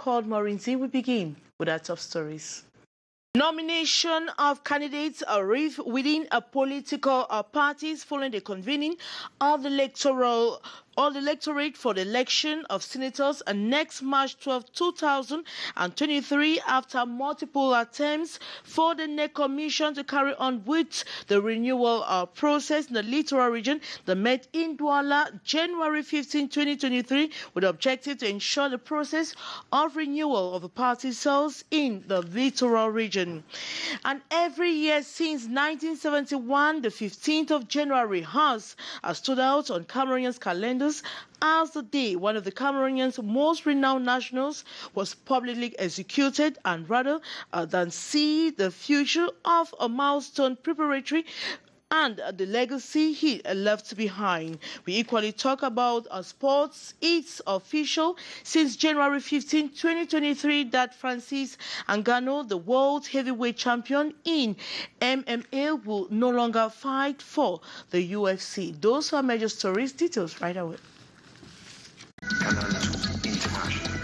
called Morinzi. We begin with our top stories. Nomination of candidates arrive within a political parties following the convening of the electorate for the election of senators next March 12, 2023, after multiple attempts for the NEC Commission to carry on with the renewal process in the littoral region. They met in Douala January 15, 2023, with the objective to ensure the process of renewal of the party cells in the littoral region. And every year since 1971, the 15th of January has stood out on Cameroonians' calendars as the day one of the Cameroonians' most renowned nationals was publicly executed, and rather than see the future of a milestone preparatory and the legacy he left behind. We equally talk about sports. It's official since January 15, 2023 that Francis Ngannou, the world heavyweight champion in MMA, will no longer fight for the UFC. Those are major stories. Details right away. Canal International.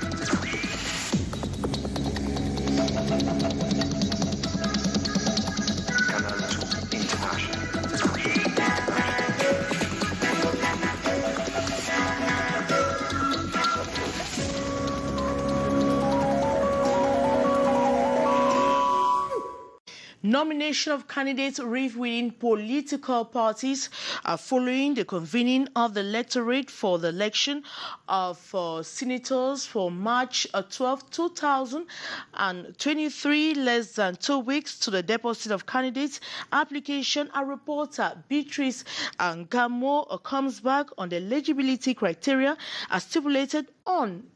Nomination of candidates arrive within political parties following the convening of the electorate for the election of senators for March 12, 2023, less than 2 weeks to the deposit of candidates' application. Our reporter Beatrice Ngamo comes back on the eligibility criteria as stipulated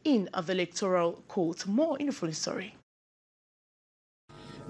in the electoral court. More in the full story.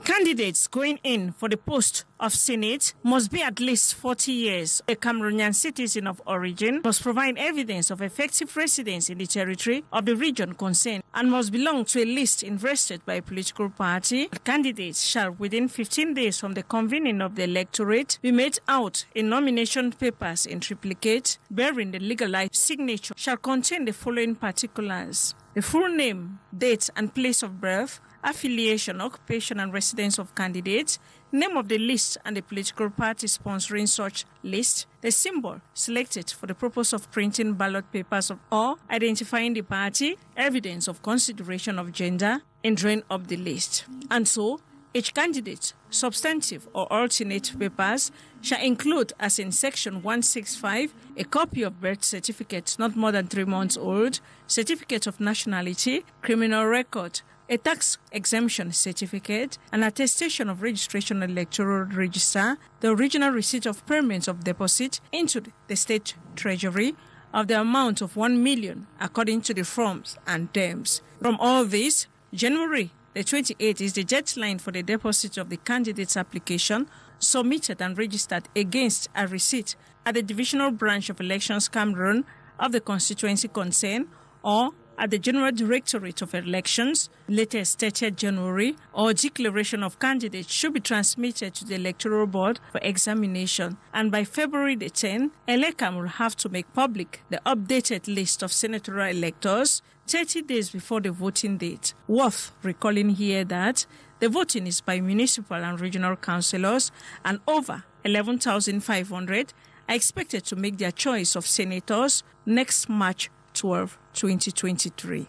Candidates going in for the post of Senate must be at least 40 years a Cameroonian citizen of origin, must provide evidence of effective residence in the territory of the region concerned, and must belong to a list invested by a political party. Candidates shall, within 15 days from the convening of the electorate, be made out in nomination papers in triplicate, bearing the legalized signature, shall contain the following particulars: the full name, date and place of birth, affiliation, occupation and residence of candidates, name of the list and the political party sponsoring such list, the symbol selected for the purpose of printing ballot papers or identifying the party, evidence of consideration of gender in drawing up the list. And so, each candidate, substantive or alternate papers, shall include, as in section 165, a copy of birth certificate not more than 3 months old, certificate of nationality, criminal record, a tax exemption certificate, an attestation of registration on electoral register, the original receipt of payments of deposit into the state treasury of the amount of 1 million according to the forms and terms. From all this, January the 28th is the deadline for the deposit of the candidate's application submitted and registered against a receipt at the Divisional Branch of Elections Cameroon of the constituency concerned, or at the General Directorate of Elections, latest 30th January, or declaration of candidates should be transmitted to the Electoral Board for examination. And by February the 10th, ELECAM will have to make public the updated list of senatorial electors 30 days before the voting date. Worth recalling here that the voting is by municipal and regional councillors, and over 11,500 are expected to make their choice of senators next March 12, 2023.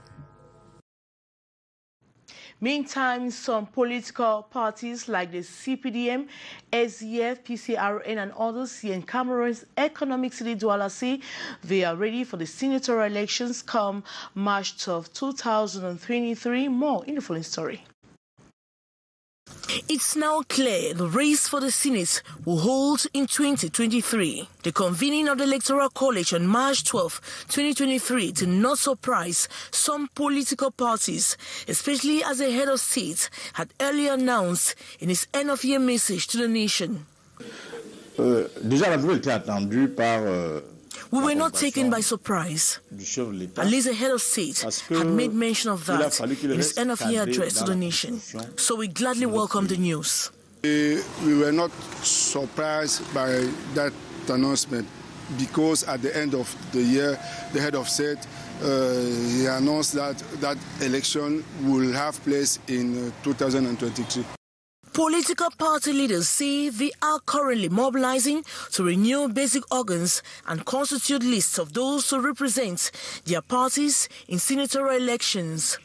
Meantime, some political parties like the CPDM, SDF, PCRN, and others here in Cameroon's economic city Douala say they are ready for the senatorial elections come March 12, 2023. More in the following story. It's now clear the race for the Senate will hold in 2023. The convening of the Electoral College on March 12, 2023 did not surprise some political parties, especially as the head of state had earlier announced in his end-of-year message to the nation. Déjà, la nouvelle était attendue par... We were not taken by surprise. At least the head of state had made mention of that in his end-of-year address to the nation. So we gladly welcome the news. We were not surprised by that announcement because at the end of the year, the head of state he announced that that election will have place in 2023. Political party leaders say they are currently mobilizing to renew basic organs and constitute lists of those to represent their parties in senatorial elections.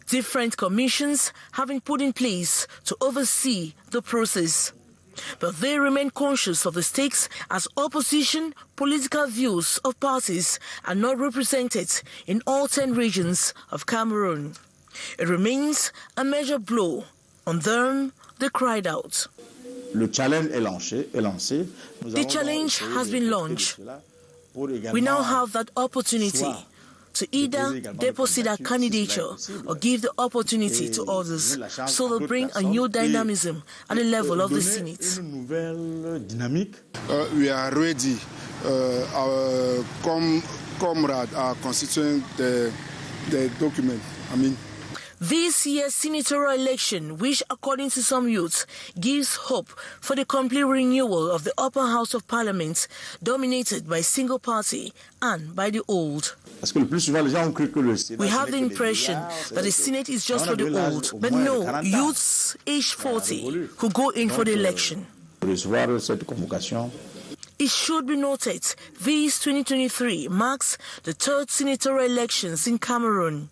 Different commissions have been put in place to oversee the process. But they remain conscious of the stakes as opposition political views of parties are not represented in all 10 regions of Cameroon. It remains a major blow on them. They cried out. The challenge has been launched. We now have that opportunity to either deposit our candidature or give the opportunity to others, so they bring a new dynamism at the level of the Senate. We are ready. Our comrades are constituting the document. This year's senatorial election, which according to some youths gives hope for the complete renewal of the upper house of parliament, dominated by single party and by the old. We have the impression that the Senate is just for the old, but no, youths aged 40 who go in for the election. It should be noted, this 2023 marks the third senatorial elections in Cameroon.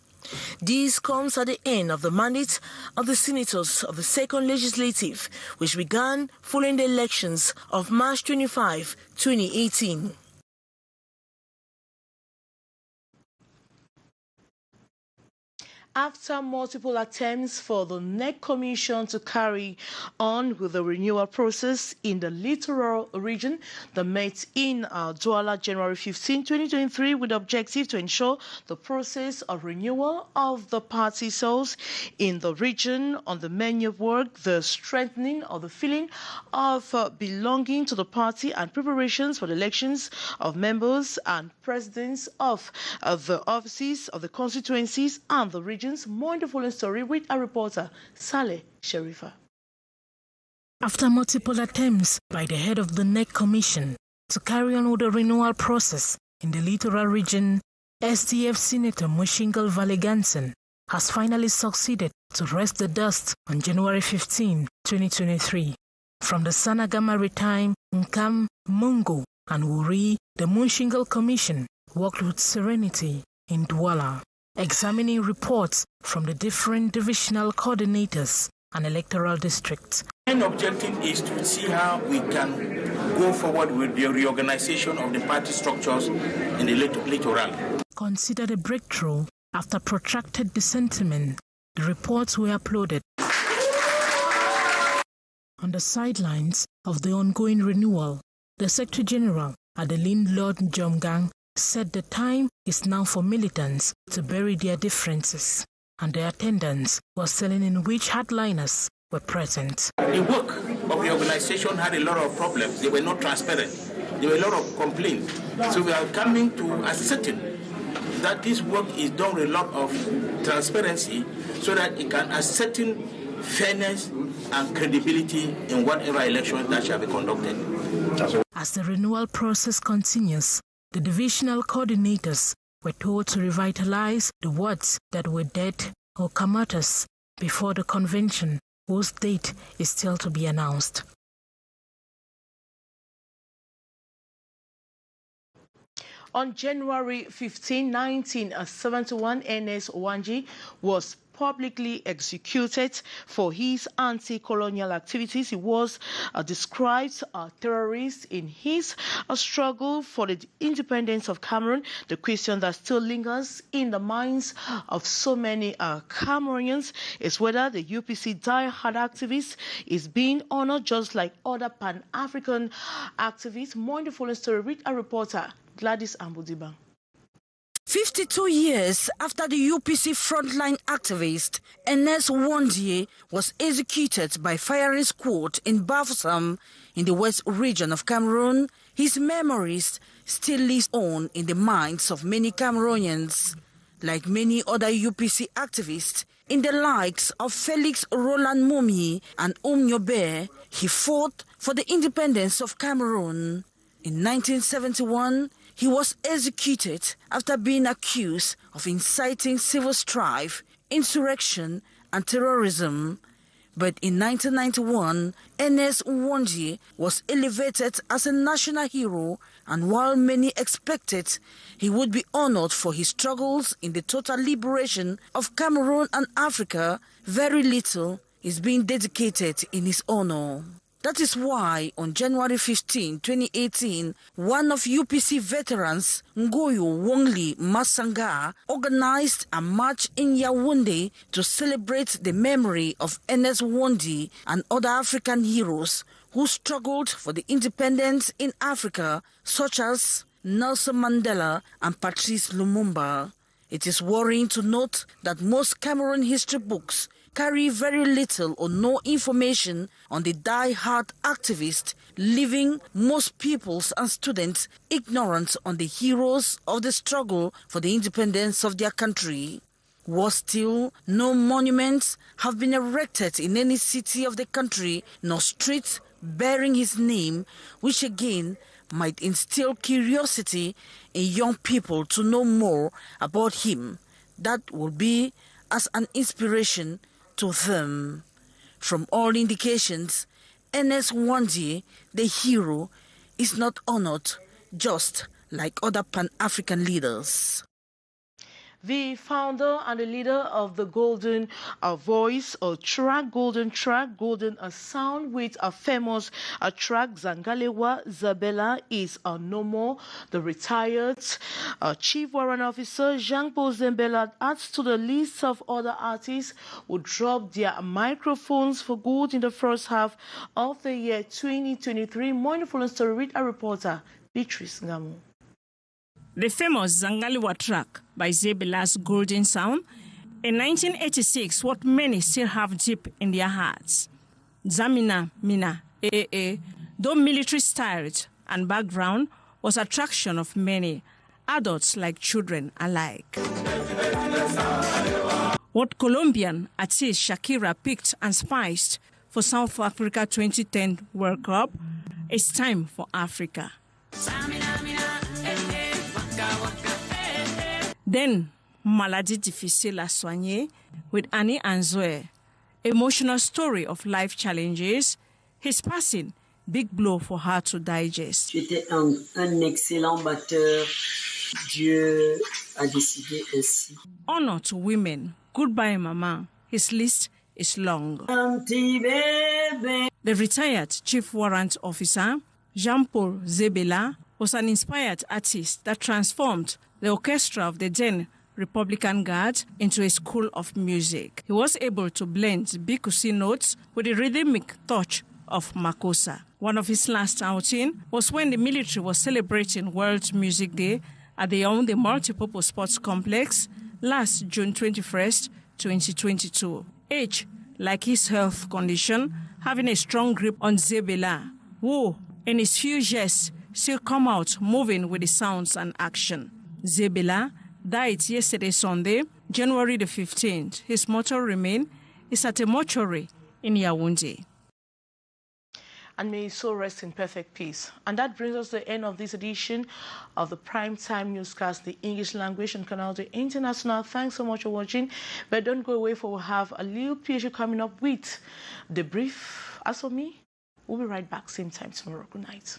This comes at the end of the mandate of the senators of the second legislative, which began following the elections of March 25, 2018. After multiple attempts for the NEC Commission to carry on with the renewal process in the littoral region, that met in Douala January 15, 2023, with the objective to ensure the process of renewal of the party cells in the region. On the menu of work, the strengthening of the feeling of belonging to the party and preparations for the elections of members and presidents of the offices of the constituencies and the region. More in the following story with our reporter, Saleh Sherifa. After multiple attempts by the head of the NEC Commission to carry on with the renewal process in the littoral region, SDF Senator Mushingal Valegansen has finally succeeded to rest the dust on January 15, 2023. From the Sanaga Maritime, Nkam, Mungo, and Wuri, the Mushingal Commission worked with serenity in Douala, examining reports from the different divisional coordinators and electoral districts. The main objective is to see how we can go forward with the reorganization of the party structures in the littoral. Considered a breakthrough after protracted dissentiment, the reports were uploaded. On the sidelines of the ongoing renewal, the Secretary General, Adeline Lord Jomgang, said the time is now for militants to bury their differences, and the attendants were selling in which hardliners were present. The work of the organization had a lot of problems. They were not transparent. There were a lot of complaints. So we are coming to ascertain that this work is done with a lot of transparency so that it can ascertain fairness and credibility in whatever election that shall be conducted. As the renewal process continues, the divisional coordinators were told to revitalize the wards that were dead or comatose before the convention, whose date is still to be announced. On January 15, 1971, Ernest Wanji was publicly executed for his anti-colonial activities. He was described as a terrorist in his struggle for the independence of Cameroon. The question that still lingers in the minds of so many Cameroonians is whether the UPC die-hard activist is being honored just like other Pan-African activists. More in the following story with our reporter, Gladys Ambudiba. 52 years after the UPC frontline activist Ernest Wanji was executed by firing squad in Bafoussam in the west region of Cameroon, his memories still live on in the minds of many Cameroonians. Like many other UPC activists, in the likes of Felix Roland Momi and Nyobe, he fought for the independence of Cameroon. In 1971, he was executed after being accused of inciting civil strife, insurrection, and terrorism. But in 1991, Ernest Nwonji was elevated as a national hero, and while many expected he would be honored for his struggles in the total liberation of Cameroon and Africa, very little is being dedicated in his honor. That is why on January 15, 2018, one of UPC veterans, Ngoyo Wongli Masanga, organized a march in Yaoundé to celebrate the memory of Ernest Nwonji and other African heroes who struggled for the independence in Africa, such as Nelson Mandela and Patrice Lumumba. It is worrying to note that most Cameroon history books carry very little or no information on the die-hard activist, leaving most pupils and students ignorant on the heroes of the struggle for the independence of their country. Worse still, no monuments have been erected in any city of the country, nor streets bearing his name, which again might instill curiosity in young people to know more about him. That will be as an inspiration to them. From all indications, Ernest Nwonji, the hero, is not honored just like other Pan-African leaders. The founder and the leader of the Golden Voice or track, Golden Sound with a famous track, Zangalewa Zabela, is no more. The retired Chief Warrant Officer Jean-Paul Zembela adds to the list of other artists who dropped their microphones for good in the first half of the year 2023. More info story with our reporter, Beatrice Ngamu. The famous Zangalewa track by Zebela's Golden Sound in 1986, what many still have deep in their hearts. Zamina Mina AA, though military styled and background, was attraction of many, adults like children alike. What Colombian artist Shakira picked and spiced for South Africa 2010 World Cup, it's time for Africa. Then, Maladie difficile à soigner with Annie Anzoe. Emotional story of life challenges. His passing, big blow for her to digest. J'étais un excellent batteur. Dieu a décidé ainsi. Honor to women. Goodbye, Mama. His list is long. The retired Chief Warrant Officer, Jean-Paul Zebela, was an inspired artist that transformed the orchestra of the then Republican Guard into a school of music. He was able to blend Bikusi notes with the rhythmic touch of Makossa. One of his last outings was when the military was celebrating World Music Day at the Yaoundé Multipurpose Sports Complex last June 21st, 2022. Age, like his health condition, having a strong grip on Zebela, who, in his few gestes, still come out moving with the sounds and action. Zebela died yesterday Sunday, January the 15th. His mortal remain is at a mortuary in Yaoundé. And may his soul rest in perfect peace. And that brings us to the end of this edition of the Primetime Newscast, the English language and Canal International. Thanks so much for watching. But don't go away, for we'll have a little PhD coming up with the brief. As for me, we'll be right back same time tomorrow. Good night.